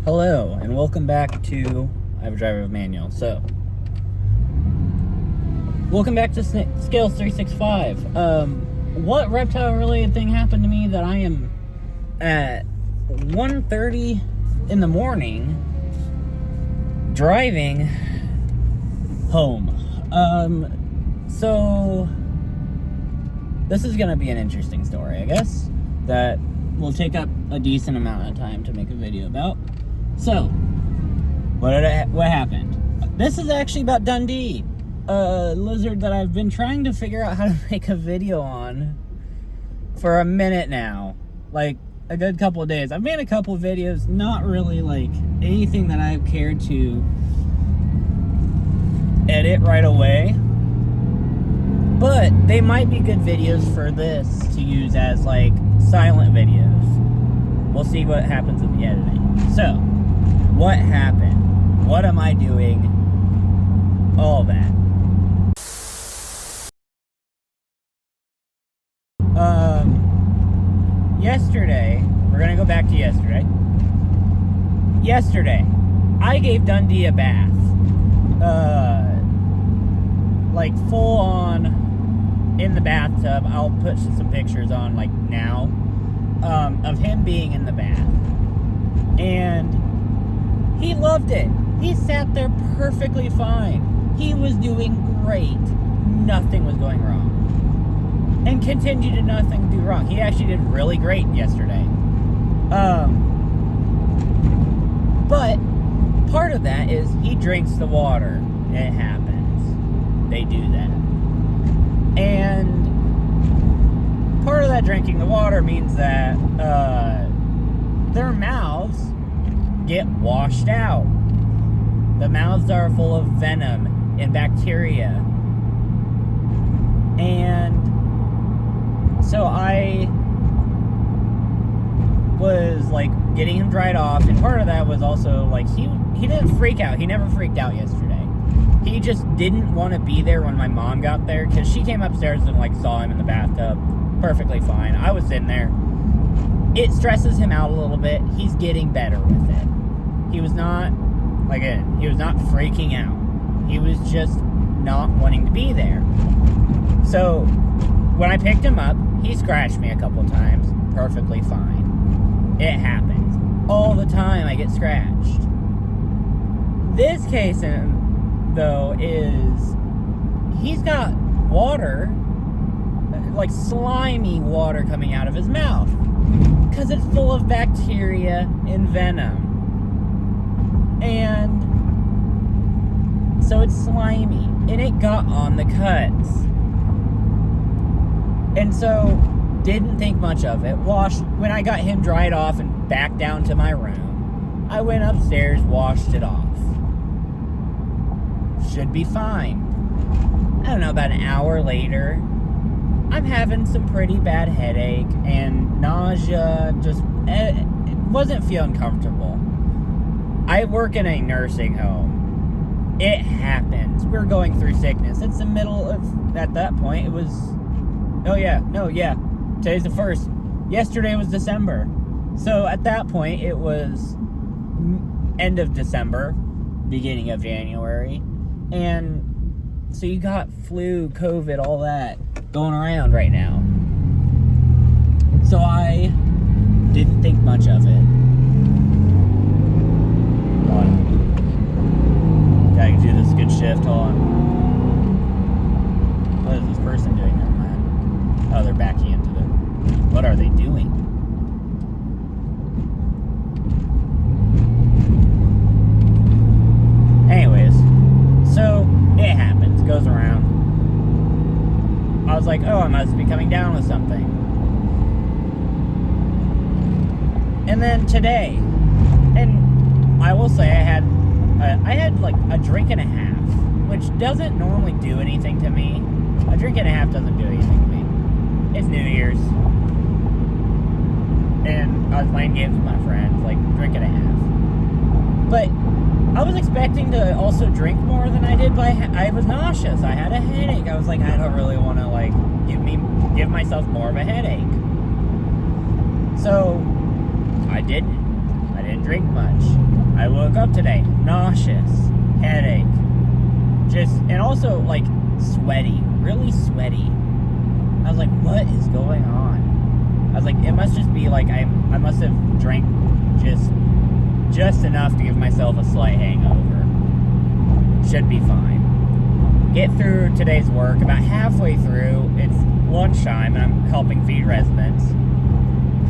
Hello, and welcome back to I Have a Driver Manual. So, welcome back to Scales 365. What reptile-related thing happened to me that I am at 1:30 in the morning driving home? So this is gonna be an interesting story, I guess, that will take up a decent amount of time to make a video about. So, what happened? This is actually about Dundee, a lizard that I've been trying to figure out how to make a video on for a minute now. Like, a good couple of days. I've made a couple of videos, not really like anything that I've cared to edit right away. But they might be good videos for this to use as like silent videos. We'll see what happens in the editing. So, what happened? What am I doing? All that. Yesterday, we're gonna go back to yesterday. Yesterday, I gave Dundee a bath. Like full on in the bathtub. I'll put some pictures on like now, of him being in the bath. And he loved it. He sat there perfectly fine. He was doing great. Nothing was going wrong. And continued to nothing do wrong. He actually did really great yesterday. But part of that is he drinks the water. It happens. They do that. And part of that drinking the water means that their mouths get washed out. The mouths are full of venom and bacteria. And so I was like getting him dried off, and part of that was also like he didn't freak out. He never freaked out yesterday. He just didn't want to be there when my mom got there, because she came upstairs and like saw him in the bathtub perfectly fine. I was in there. It stresses him out a little bit. He's getting better with it. He was not freaking out. He was just not wanting to be there. So when I picked him up, he scratched me a couple times, perfectly fine. It happens. All the time I get scratched. This case, though, is he's got water, like slimy water coming out of his mouth, because it's full of bacteria and venom. And so it's slimy, and it got on the cuts. And so, didn't think much of it. When I got him dried off and back down to my room, I went upstairs, washed it off. Should be fine. I don't know, about an hour later, I'm having some pretty bad headache and nausea. It wasn't feeling comfortable. I work in a nursing home. It happens. We're going through sickness. It's the middle of, at that point, it was, today's the 1st. Yesterday was December. So at that point, it was end of December, beginning of January. And so you got flu, COVID, all that going around right now. So I didn't think much of it. Gotta do this good shift. Hold on. What is this person doing? Never mind. Oh, they're backing into the... What are they doing? Anyways, so it happens. Goes around. I was like, oh, I must be coming down with something. And then today, and I will say I had like a drink and a half, which doesn't normally do anything to me. A drink and a half doesn't do anything to me. It's New Year's, and I was playing games with my friends, like drink and a half. But I was expecting to also drink more than I did, but I was nauseous. I had a headache. I was like, I don't really want to like give myself more of a headache. So I didn't didn't drink much. I woke up today, nauseous, headache, and also, like, sweaty, really sweaty. I was like, what is going on? I was like, it must just be, like, I must have drank just enough to give myself a slight hangover. Should be fine. Get through today's work. About halfway through, it's lunchtime, and I'm helping feed residents.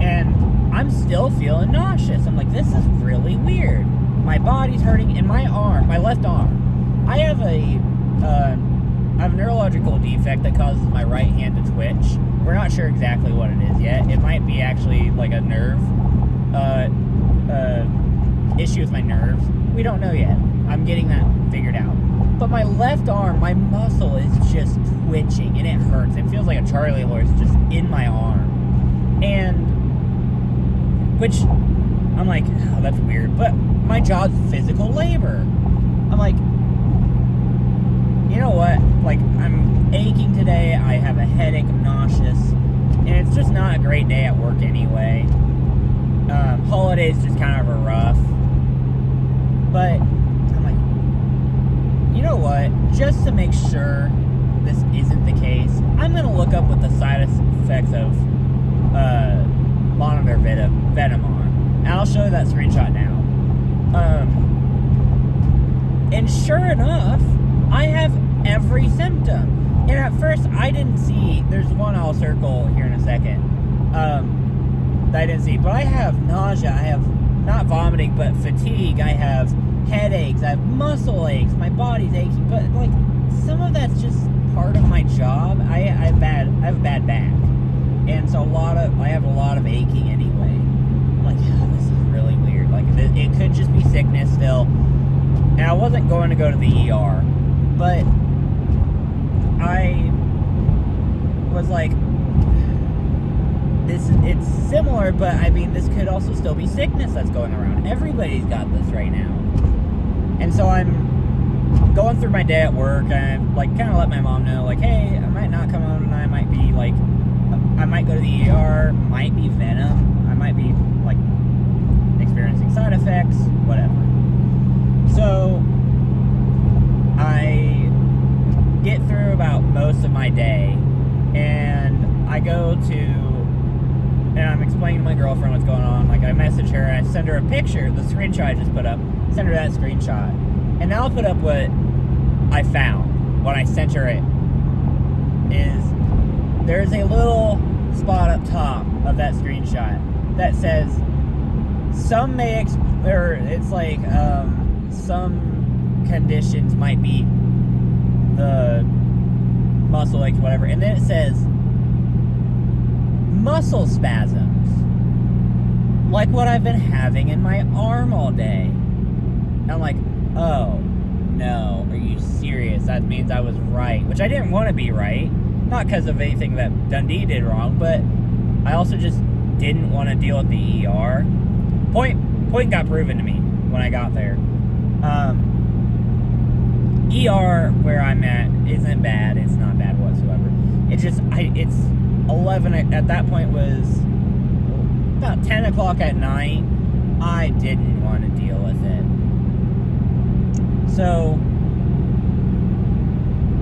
And I'm still feeling nauseous. I'm like, this is really weird. My body's hurting in my arm, my left arm. I have a neurological defect that causes my right hand to twitch. We're not sure exactly what it is yet. It might be actually like a nerve issue with my nerves. We don't know yet. I'm getting that figured out. But my left arm, my muscle is just twitching, and it hurts. It feels like a Charlie horse just in my arm. And, which, I'm like, oh, that's weird. But my job's physical labor. I'm like, you know what? Like, I'm aching today. I have a headache. I'm nauseous. And it's just not a great day at work anyway. Holidays just kind of are rough. But I'm like, you know what? Just to make sure this isn't the case, I'm going to look up what the side effects of monitor Venom are. And I'll show you that screenshot now. And sure enough, I have every symptom. And at first, I didn't see, there's one I'll circle here in a second, that I didn't see. But I have nausea, I have not vomiting, but fatigue, I have headaches, I have muscle aches, my body's aching. But, like, some of that's just part of my job. I have a bad back. And so I have a lot of aching anyway. I'm like, oh, this is really weird. Like, it could just be sickness still. And I wasn't going to go to the ER. But I was like, it's similar, but I mean, this could also still be sickness that's going around. Everybody's got this right now. And so I'm going through my day at work, and I, like, kind of let my mom know, like, hey, I might not come home tonight. I might be, like, I might go to the ER, might be Venom, I might be, like, experiencing side effects, whatever. So I get through about most of my day, and I go to, and I'm explaining to my girlfriend what's going on. Like, I message her, and I send her a picture, the screenshot I just put up, send her that screenshot. And now I'll put up what I found when I sent her it. Is there's a little spot up top of that screenshot that says some conditions might be the muscle aches, whatever, and then it says muscle spasms, like what I've been having in my arm all day. And I'm like, oh no, are you serious? That means I was right, which I didn't want to be right, not because of anything that Dundee did wrong, but I also just didn't want to deal with the ER. Point got proven to me when I got there. ER where I'm at isn't bad. It's not bad whatsoever. It's just, it's 11, at that point was about 10 o'clock at night. I didn't want to deal with it. So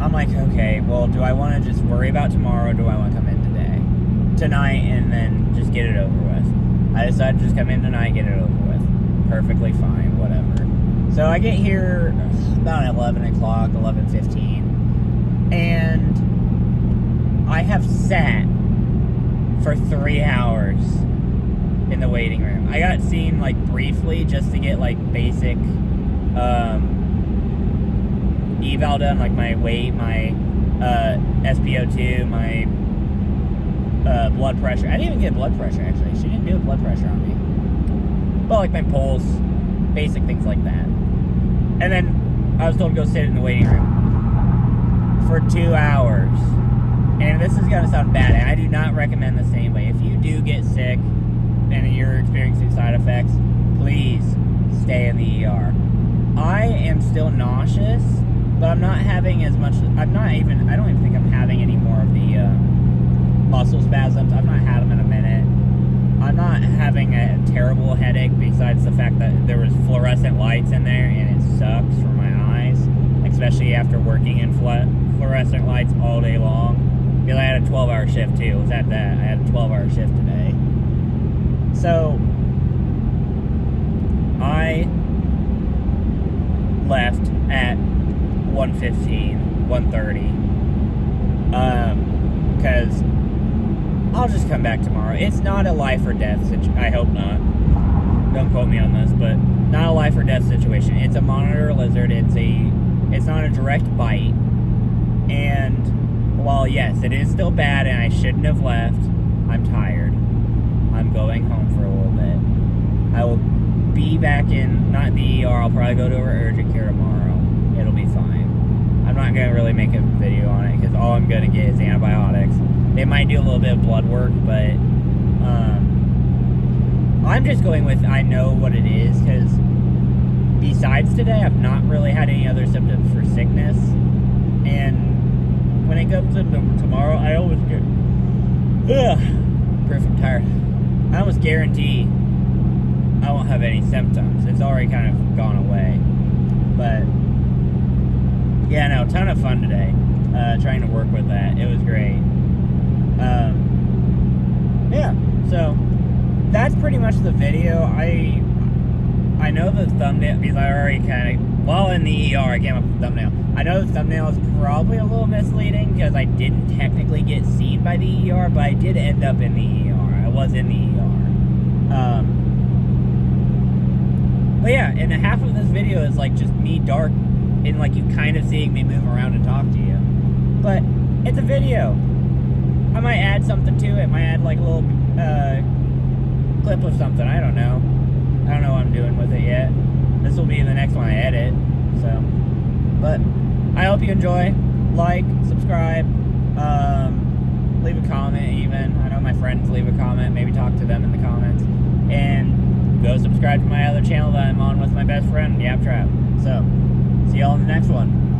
I'm like, okay, well, do I want to just worry about tomorrow, or do I want to come in tonight, and then just get it over with? I decided to just come in tonight, get it over with. Perfectly fine, whatever. So I get here about 11 o'clock, 11:15, and I have sat for 3 hours in the waiting room. I got seen, like, briefly just to get, like, basic eval done, like my weight, my SpO2, my blood pressure. I didn't even get blood pressure, actually. She didn't do a blood pressure on me. But, like, my pulse, basic things like that. And then I was told to go sit in the waiting room for 2 hours. And this is going to sound bad, and I do not recommend this anyway. If you do get sick and you're experiencing side effects, please stay in the ER. I am still nauseous, but I'm not having as much, I don't even think I'm having any more of the muscle spasms. I've not had them in a minute. I'm not having a terrible headache besides the fact that there was fluorescent lights in there and it sucks for my eyes, especially after working in fluorescent lights all day long. Because I had a 12-hour shift too. It was at that. I had a 12-hour shift today. So I left at 1:15, 1:30. Because I'll just come back tomorrow. It's not a life or death situation. I hope not. Don't quote me on this, but not a life or death situation. It's a monitor lizard. It's not a direct bite. And while yes, it is still bad and I shouldn't have left, I'm tired. I'm going home for a little bit. I will be back in, not the ER, I'll probably go to urgent care tomorrow. It'll be fine. I'm not going to really make a video on it because all I'm going to get is antibiotics. They might do a little bit of blood work, but I'm just going with I know what it is, because besides today, I've not really had any other symptoms for sickness. And when it comes to tomorrow, I always get proof I'm tired. I almost guarantee I won't have any symptoms. It's already kind of gone away. But yeah, no, ton of fun today. Trying to work with that. It was great. Yeah, so that's pretty much the video. I know the thumbnail, because I already kind of, while in the ER, I came up with the thumbnail. I know the thumbnail is probably a little misleading because I didn't technically get seen by the ER, but I did end up in the ER. I was in the ER. But yeah, and half of this video is like just me dark and like you kind of seeing me move around and talk to you. But it's a video. I might add something to it. Might add like a little clip of something. I don't know. I don't know what I'm doing with it yet. This will be the next one I edit. So, but I hope you enjoy. Like, subscribe, leave a comment even. I know my friends leave a comment. Maybe talk to them in the comments. And go subscribe to my other channel that I'm on with my best friend, Yap Trap. So, see y'all in the next one.